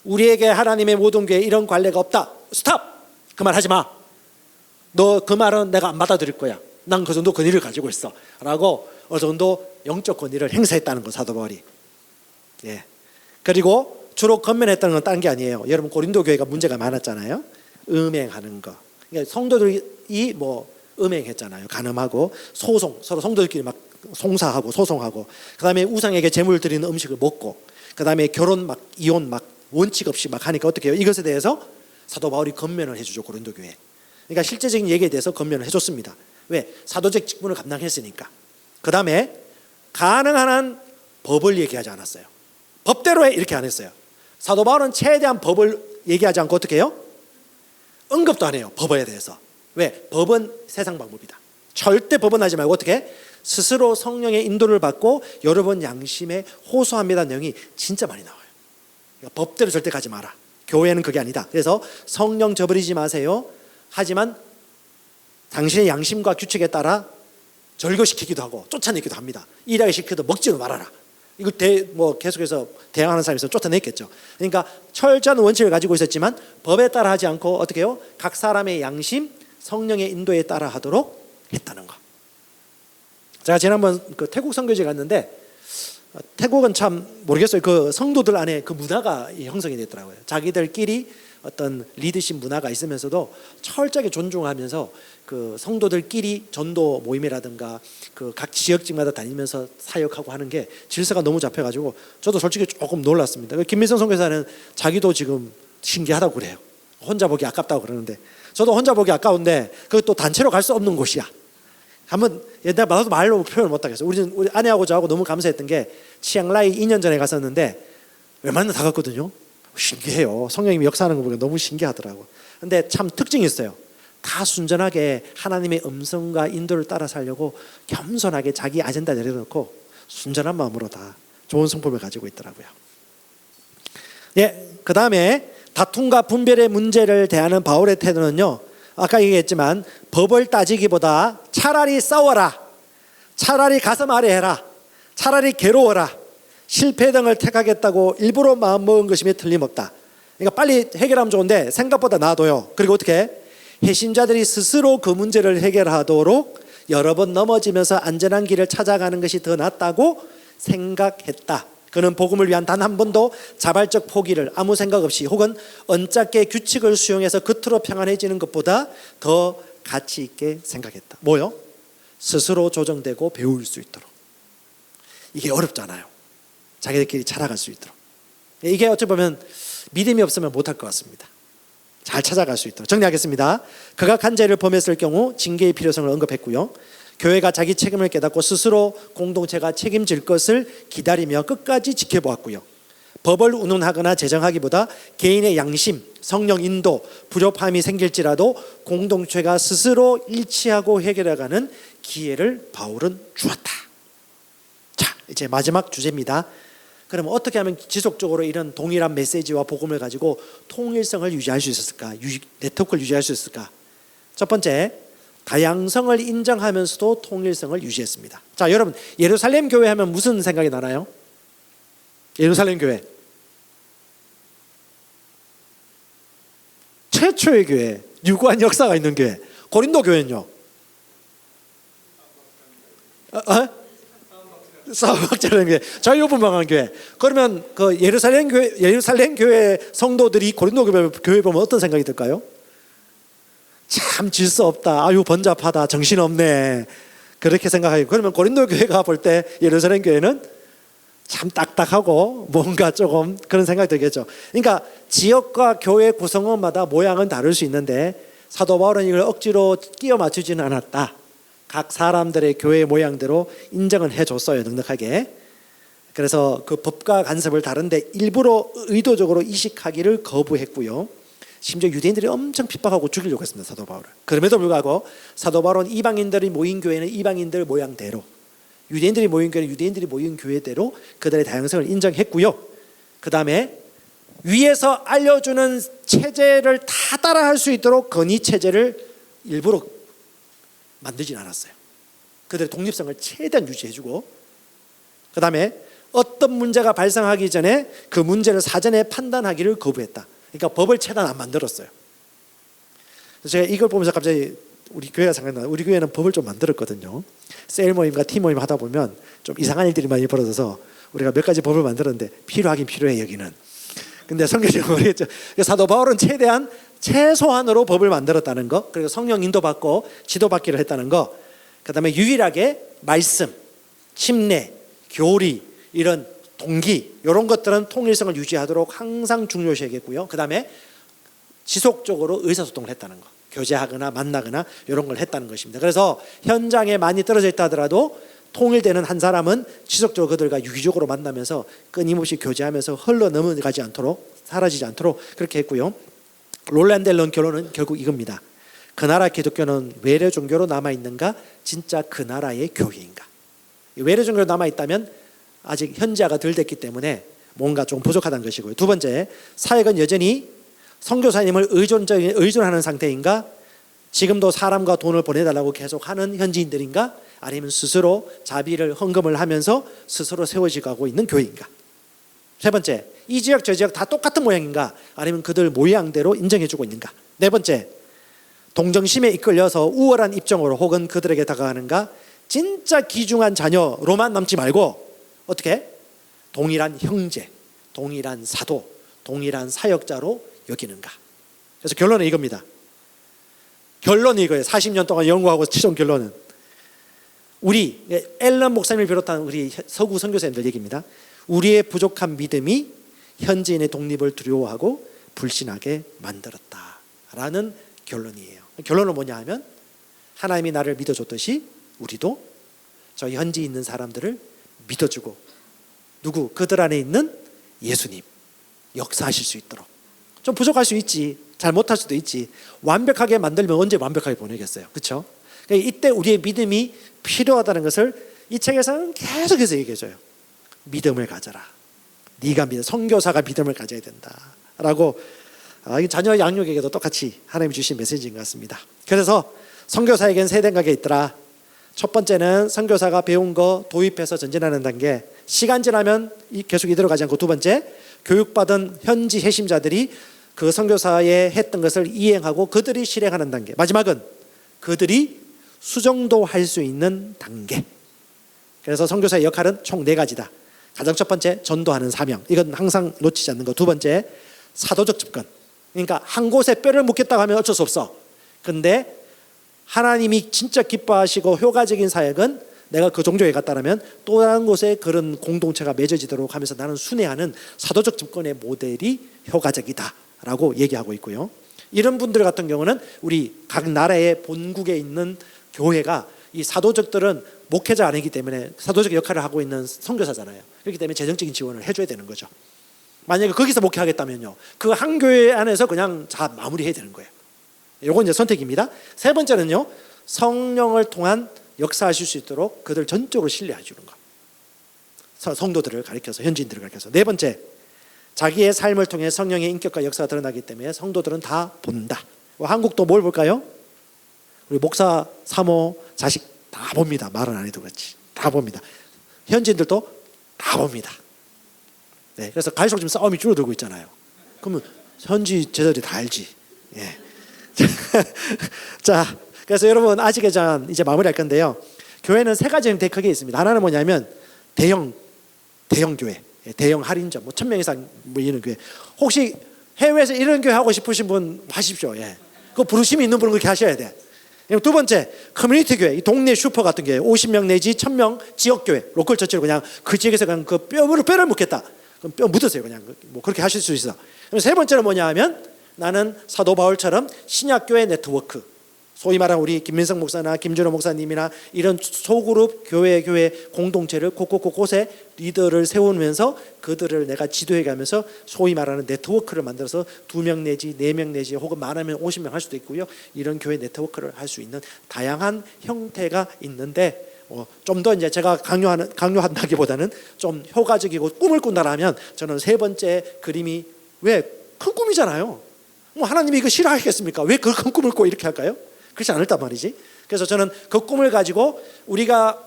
우리에게 하나님의 모든 교회에 이런 관례가 없다. 스탑! 그 말 하지 마. 너 그 말은 내가 안 받아들일 거야. 난 그 정도 권위를 가지고 있어 라고 어느 정도 영적 권위를 행사했다는 거, 사도 바울이. 예. 그리고 주로 건면했다는 건 다른 게 아니에요. 여러분 고린도 교회가 문제가 많았잖아요. 음행하는 거. 그러니까 성도들이 뭐 음행했잖아요. 간음하고 소송, 서로 성도들끼리 막 송사하고 소송하고, 그 다음에 우상에게 제물 드리는 음식을 먹고, 그 다음에 결혼 막 이혼 막 원칙 없이 막 하니까 어떻게 해요? 이것에 대해서 사도 바울이 건면을 해주죠, 고린도 교회. 그러니까 실제적인 얘기에 대해서 건면을 해줬습니다. 왜? 사도적 직분을 감당했으니까. 그 다음에 가능한 한 법을 얘기하지 않았어요. 법대로 해 이렇게 안 했어요. 사도 바울은 최대한 법을 얘기하지 않고 어떻게 해요? 언급도 안 해요, 법에 대해서. 왜? 법은 세상 방법이다. 절대 법은 하지 말고 어떻게 해? 스스로 성령의 인도를 받고 여러분 양심에 호소합니다 내용이 진짜 많이 나와요. 그러니까 법대로 절대 가지 마라. 교회는 그게 아니다. 그래서 성령 저버리지 마세요. 하지만 당신의 양심과 규칙에 따라 절교시키기도 하고 쫓아내기도 합니다. 일하게 시켜도 먹지도 말아라. 이거 뭐 계속해서 대항하는 사람이 있어서 쫓아냈겠죠. 그러니까 철저한 원칙을 가지고 있었지만 법에 따라 하지 않고 어떻게 해요? 각 사람의 양심, 성령의 인도에 따라 하도록 했다는 거. 제가 지난번 그 태국 선교지에 갔는데 태국은 참 모르겠어요. 그 성도들 안에 그 문화가 형성이 됐더라고요. 자기들끼리 어떤 리더십 문화가 있으면서도 철저하게 존중하면서 그 성도들끼리 전도 모임이라든가 그 각 지역직마다 다니면서 사역하고 하는 게 질서가 너무 잡혀가지고 저도 솔직히 조금 놀랐습니다. 김민성 선교사는 자기도 지금 신기하다고 그래요. 혼자 보기 아깝다고 그러는데 저도 혼자 보기 아까운데 그것도 단체로 갈 수 없는 곳이야. 한번 옛날 나도 말로 표현을 못하겠어요. 우리 아내하고 저하고 너무 감사했던 게 치앙라이 2년 전에 갔었는데 웬만하면 다 갔거든요. 신기해요. 성령님이 역사하는 거 보니까 너무 신기하더라고. 근데 참 특징이 있어요. 다 순전하게 하나님의 음성과 인도를 따라 살려고 겸손하게 자기 아젠다 내려놓고 순전한 마음으로 다 좋은 성품을 가지고 있더라고요. 예, 그 다음에 다툼과 분별의 문제를 대하는 바울의 태도는요, 아까 얘기했지만 법을 따지기보다 차라리 싸워라, 차라리 가서 말해라, 차라리 괴로워라, 실패 등을 택하겠다고 일부러 마음먹은 것이면 틀림없다. 그러니까 빨리 해결하면 좋은데 생각보다 놔둬요. 그리고 어떻게? 회심자들이 스스로 그 문제를 해결하도록 여러 번 넘어지면서 안전한 길을 찾아가는 것이 더 낫다고 생각했다. 그는 복음을 위한 단 한 번도 자발적 포기를 아무 생각 없이 혹은 언짢게 규칙을 수용해서 겉으로 평안해지는 것보다 더 가치 있게 생각했다. 뭐요? 스스로 조정되고 배울 수 있도록. 이게 어렵잖아요. 자기들끼리 자라갈 수 있도록. 이게 어찌 보면 믿음이 없으면 못할 것 같습니다. 잘 찾아갈 수 있도록. 정리하겠습니다. 그가 간죄를 범했을 경우 징계의 필요성을 언급했고요. 교회가 자기 책임을 깨닫고 스스로 공동체가 책임질 것을 기다리며 끝까지 지켜보았고요. 법을 운운하거나 제정하기보다 개인의 양심, 성령 인도, 불협화음이 생길지라도 공동체가 스스로 일치하고 해결해가는 기회를 바울은 주었다. 자, 이제 마지막 주제입니다. 그럼 어떻게 하면 지속적으로 이런 동일한 메시지와 복음을 가지고 통일성을 유지할 수 있었을까? 네트워크를 유지할 수 있을까? 첫 번째, 다양성을 인정하면서도 통일성을 유지했습니다. 자, 여러분, 예루살렘 교회 하면 무슨 생각이 나나요? 예루살렘 교회, 최초의 교회, 유구한 역사가 있는 교회. 고린도 교회는요? 싸움박자라는 교회, 자유분방한 교회. 그러면 그 예루살렘 교회 성도들이 고린도 교회 보면 어떤 생각이 들까요? 참 질서 없다, 아유 번잡하다, 정신 없네, 그렇게 생각하고, 그러면 고린도 교회가 볼 때 예루살렘 교회는 참 딱딱하고 뭔가 조금 그런 생각이 들겠죠. 그러니까 지역과 교회 구성원마다 모양은 다를 수 있는데 사도 바울은 이걸 억지로 끼워 맞추지는 않았다. 각 사람들의 교회 모양대로 인정을 해줬어요, 넉넉하게. 그래서 그 법과 간섭을 다른데 일부러 의도적으로 이식하기를 거부했고요. 심지어 유대인들이 엄청 핍박하고 죽이려고 했습니다, 사도 바울을. 그럼에도 불구하고 사도 바울은 이방인들이 모인 교회는 이방인들 모양대로, 유대인들이 모인 교회는 유대인들이 모인 교회대로 그들의 다양성을 인정했고요. 그 다음에 위에서 알려주는 체제를 다 따라할 수 있도록 건의 체제를 일부러 만들진 않았어요. 그들의 독립성을 최대한 유지해주고, 그 그 다음에 어떤 문제가 발생하기 전에 그 문제를 사전에 판단하기를 거부했다. 그러니까 법을 최대한 안 만들었어요. 그래서 제가 이걸 보면서 갑자기 우리 교회가 생각나요. 우리 교회는 법을 좀 만들었거든요. 세일 모임과 팀 모임 하다 보면 좀 이상한 일들이 많이 벌어져서 우리가 몇 가지 법을 만들었는데 필요하긴 필요해 여기는. 근데 성경적으로 모르겠죠. 사도 바울은 최소한으로 법을 만들었다는 거, 그리고 성령 인도받고 지도받기를 했다는 거, 그 다음에 유일하게 말씀, 침례, 교리, 이런 동기, 이런 것들은 통일성을 유지하도록 항상 중요시 여겼고요. 그 다음에 지속적으로 의사소통을 했다는 거, 교제하거나 만나거나 이런 걸 했다는 것입니다. 그래서 현장에 많이 떨어져 있다 하더라도 통일되는 한 사람은 지속적으로 그들과 유기적으로 만나면서 끊임없이 교제하면서 흘러 넘어가지 않도록, 사라지지 않도록 그렇게 했고요. 롤란델론 결론은 결국 이겁니다. 그 나라 기독교는 외래 종교로 남아있는가? 진짜 그 나라의 교회인가? 외래 종교로 남아있다면 아직 현지화가 덜 됐기 때문에 뭔가 좀 부족하다는 것이고요. 두 번째, 사역은 여전히 선교사님을 의존하는 상태인가? 지금도 사람과 돈을 보내달라고 계속하는 현지인들인가? 아니면 스스로 자비를 헌금을 하면서 스스로 세워지고 있는 교회인가? 세 번째, 이 지역 저 지역 다 똑같은 모양인가? 아니면 그들 모양대로 인정해주고 있는가? 네 번째, 동정심에 이끌려서 우월한 입장으로 혹은 그들에게 다가가는가? 진짜 귀중한 자녀로만 남지 말고 어떻게? 동일한 형제, 동일한 사도, 동일한 사역자로 여기는가? 그래서 결론은 이겁니다. 결론이 이거예요. 40년 동안 연구하고 최종 결론은 우리 앨런 목사님을 비롯한 우리 서구 선교사님들 얘기입니다. 우리의 부족한 믿음이 현지인의 독립을 두려워하고 불신하게 만들었다라는 결론이에요. 결론은 뭐냐 하면 하나님이 나를 믿어줬듯이 우리도 저희 현지에 있는 사람들을 믿어주고 누구? 그들 안에 있는 예수님 역사하실 수 있도록. 좀 부족할 수 있지, 잘 못할 수도 있지. 완벽하게 만들면 언제 완벽하게 보내겠어요, 그렇죠? 그러니까 이때 우리의 믿음이 필요하다는 것을 이 책에서는 계속해서 얘기해줘요. 믿음을 가져라. 네가 선교사가 믿음을 가져야 된다라고. 자녀 양육에게도 똑같이 하나님이 주신 메시지인 것 같습니다. 그래서 선교사에겐 세 단계가 있더라. 첫 번째는 선교사가 배운 거 도입해서 전진하는 단계. 시간 지나면 계속 이대로 가지 않고, 두 번째, 교육받은 현지 핵심자들이 그 선교사에 했던 것을 이행하고 그들이 실행하는 단계. 마지막은 그들이 수정도 할 수 있는 단계. 그래서 선교사의 역할은 총 네 가지다. 가장 첫 번째, 전도하는 사명. 이건 항상 놓치지 않는 거. 두 번째, 사도적 접근. 그러니까 한 곳에 뼈를 묻겠다고 하면 어쩔 수 없어. 근데 하나님이 진짜 기뻐하시고 효과적인 사역은 내가 그 종교에 갔다면 또 다른 곳에 그런 공동체가 맺어지도록 하면서 나는 순회하는 사도적 접근의 모델이 효과적이다라고 얘기하고 있고요. 이런 분들 같은 경우는 우리 각 나라의 본국에 있는 교회가, 이 사도적들은 목회자 아니기 때문에 사도적 역할을 하고 있는 선교사잖아요. 그렇기 때문에 재정적인 지원을 해줘야 되는 거죠. 만약에 거기서 목회하겠다면요, 그 한 교회 안에서 그냥 다 마무리해야 되는 거예요. 이건 이제 선택입니다. 세 번째는요, 성령을 통한 역사하실 수 있도록 그들 전적으로 신뢰해 주는 것. 성도들을 가리켜서, 현지인들을 가리켜서. 네 번째, 자기의 삶을 통해 성령의 인격과 역사가 드러나기 때문에 성도들은 다 본다. 한국도 뭘 볼까요? 우리 목사, 사모, 자식 다 봅니다. 말은 안 해도 그렇지. 다 봅니다. 현지인들도 다 봅니다. 네, 그래서 갈수록 지금 싸움이 줄어들고 있잖아요. 그러면 현지 제자들이 다 알지. 예. 자, 그래서 여러분 아직에 이제 마무리할 건데요. 교회는 세 가지 되게 크게 있습니다. 하나는 뭐냐면 대형 교회, 대형 할인점, 1,000명 이상 이런 교회. 혹시 해외에서 이런 교회 하고 싶으신 분 하십시오. 예. 그 부르심이 있는 분은 그렇게 하셔야 돼. 두 번째, 커뮤니티 교회, 이 동네 슈퍼 같은 교회, 50명 내지 1,000명 지역 교회, 로컬 처치로 그냥 그 지역에서 그냥 그 뼈를 묻겠다. 그럼 뼈 묻으세요. 그냥 뭐 그렇게 하실 수 있어. 그럼 세 번째는 뭐냐 하면 나는 사도 바울처럼 신약교회 네트워크, 소위 말하는 우리 김민성 목사나 김준호 목사님이나 이런 소그룹 교회 공동체를 곳곳에 리더를 세우면서 그들을 내가 지도해 가면서 소위 말하는 네트워크를 만들어서 2명 내지 4명 내지 혹은 많으면 50명 할 수도 있고요. 이런 교회 네트워크를 할 수 있는 다양한 형태가 있는데, 좀 더 이제 제가 강요한다기보다는 좀 효과적이고 꿈을 꾼다라면 저는 세 번째 그림이, 왜 큰 꿈이잖아요. 하나님이 이거 싫어하겠습니까? 왜 그 큰 꿈을 꿔 이렇게 할까요? 그렇지 않을단 말이지. 그래서 저는 그 꿈을 가지고 우리가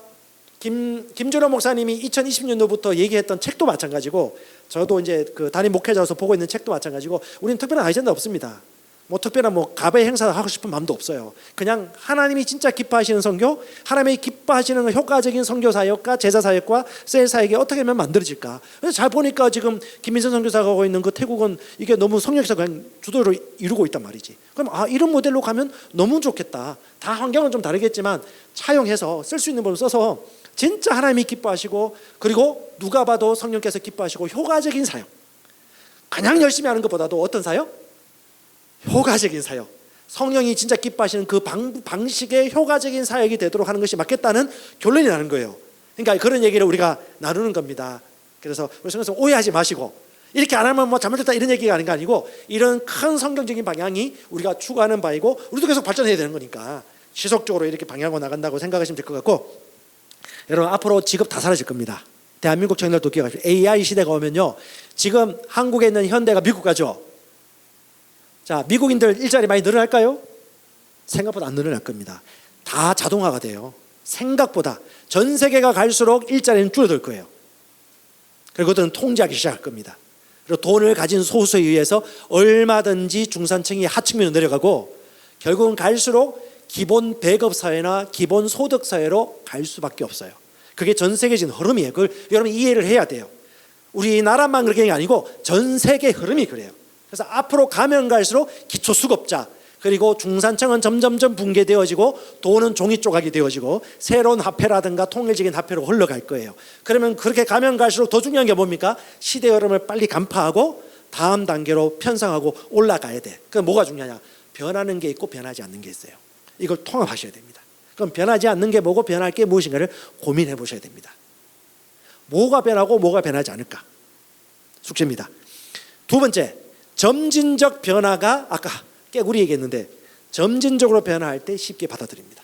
김준호 목사님이 2020년도부터 얘기했던 책도 마찬가지고, 저도 이제 그 담임 목회자로서 보고 있는 책도 마찬가지고, 우리는 특별한 아이젠다 없습니다. 뭐 특별한 뭐 가베 행사를 하고 싶은 마음도 없어요. 그냥 하나님이 진짜 기뻐하시는 선교, 하나님이 기뻐하시는 효과적인 선교 사역과 제자 사역과 셀 사역이 어떻게 하면 만들어질까. 그래서 잘 보니까 지금 김민선 선교사가 하고 있는 그 태국은 이게 너무 성령에서 그냥 주도를 이루고 있단 말이지. 그럼 이런 모델로 가면 너무 좋겠다. 다 환경은 좀 다르겠지만 차용해서 쓸 수 있는 법을 써서 진짜 하나님이 기뻐하시고, 그리고 누가 봐도 성령께서 기뻐하시고 효과적인 사역, 그냥 열심히 하는 것보다도 어떤 사역? 효과적인 사역, 성령이 진짜 기뻐하시는 그 방식의 효과적인 사역이 되도록 하는 것이 맞겠다는 결론이 나는 거예요. 그러니까 그런 얘기를 우리가 나누는 겁니다. 그래서 우리 성도님 오해하지 마시고, 이렇게 안 하면 뭐 잘못됐다 이런 얘기가 아니고, 이런 큰 성경적인 방향이 우리가 추구하는 바이고, 우리도 계속 발전해야 되는 거니까 지속적으로 이렇게 방향으로 나간다고 생각하시면 될 것 같고, 여러분 앞으로 직업 다 사라질 겁니다. 대한민국 청년들도 기억하시고, AI 시대가 오면요, 지금 한국에 있는 현대가 미국 가죠. 자, 미국인들 일자리 많이 늘어날까요? 생각보다 안 늘어날 겁니다. 다 자동화가 돼요. 생각보다 전 세계가 갈수록 일자리는 줄어들 거예요. 그리고 그들은 통제하기 시작할 겁니다. 그리고 돈을 가진 소수에 의해서 얼마든지 중산층이 하층민으로 내려가고, 결국은 갈수록 기본 배급 사회나 기본 소득 사회로 갈 수밖에 없어요. 그게 전 세계적인 흐름이에요. 그걸 여러분 이해를 해야 돼요. 우리나라만 그렇게 아니고 전 세계 흐름이 그래요. 그래서 앞으로 가면 갈수록 기초수급자, 그리고 중산층은 점점점 붕괴되어지고, 돈은 종이 조각이 되어지고, 새로운 화폐라든가 통일적인 화폐로 흘러갈 거예요. 그러면 그렇게 가면 갈수록 더 중요한 게 뭡니까? 시대 흐름을 빨리 간파하고 다음 단계로 편성하고 올라가야 돼. 그럼 뭐가 중요하냐? 변하는 게 있고 변하지 않는 게 있어요. 이걸 통합하셔야 됩니다. 그럼 변하지 않는 게 뭐고 변할 게 무엇인가를 고민해 보셔야 됩니다. 뭐가 변하고 뭐가 변하지 않을까? 숙제입니다. 두 번째, 점진적 변화가 아까 깨구리 얘기했는데, 점진적으로 변화할 때 쉽게 받아들입니다.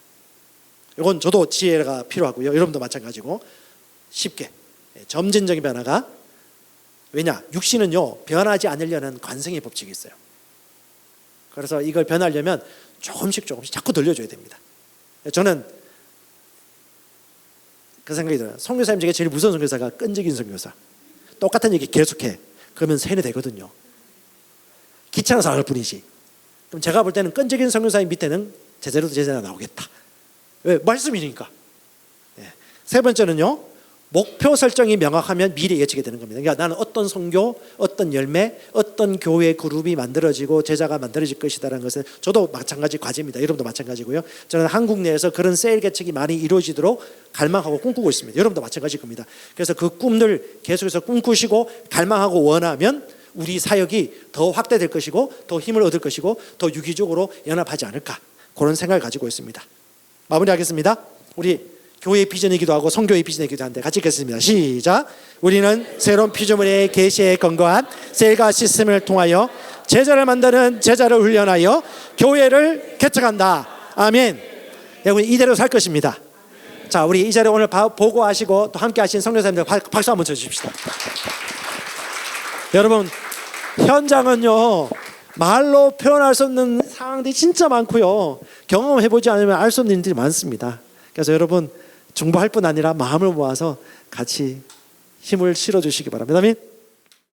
이건 저도 지혜가 필요하고요. 여러분도 마찬가지고 쉽게 점진적인 변화가, 왜냐? 육신은요 변하지 않으려는 관성의 법칙이 있어요. 그래서 이걸 변하려면 조금씩 자꾸 돌려줘야 됩니다. 저는 그 생각이 들어요. 선교사님 중에 제일 무서운 선교사가 끈질긴 선교사. 똑같은 얘기 계속해. 그러면 세뇌되거든요. 귀찮아서 안 할 뿐이지. 그럼 제가 볼 때는 끈질긴 선교사님 밑에는 제자로도 제자가 나오겠다. 왜? 말씀이니까. 세 번째는요, 목표 설정이 명확하면 미래 예측이 되는 겁니다. 그러니까 나는 어떤 선교, 어떤 열매, 어떤 교회 그룹이 만들어지고 제자가 만들어질 것이다라는 것은 저도 마찬가지 과제입니다. 여러분도 마찬가지고요. 저는 한국 내에서 그런 세일 개척이 많이 이루어지도록 갈망하고 꿈꾸고 있습니다. 여러분도 마찬가지일 겁니다. 그래서 그 꿈들 계속해서 꿈꾸시고 갈망하고 원하면 우리 사역이 더 확대될 것이고, 더 힘을 얻을 것이고, 더 유기적으로 연합하지 않을까, 그런 생각을 가지고 있습니다. 마무리하겠습니다. 우리 교회의 비전이기도 하고 성교의 비전이기도 한데 같이 읽겠습니다. 시작. 우리는 새로운 피조물의 계시에 근거한 셀과 시스템을 통하여 제자를 만드는, 제자를 훈련하여 교회를 개척한다. 아멘. 여러분 이대로 살 것입니다. 자, 우리 이 자리에 오늘 보고하시고 또 함께 하신 성교사님들 박수 한번 쳐주십시다. 여러분, 현장은요 말로 표현할 수 없는 상황들이 진짜 많고요, 경험해보지 않으면 알 수 없는 일들이 많습니다. 그래서 여러분 중보할 뿐 아니라 마음을 모아서 같이 힘을 실어주시기 바랍니다. 아멘.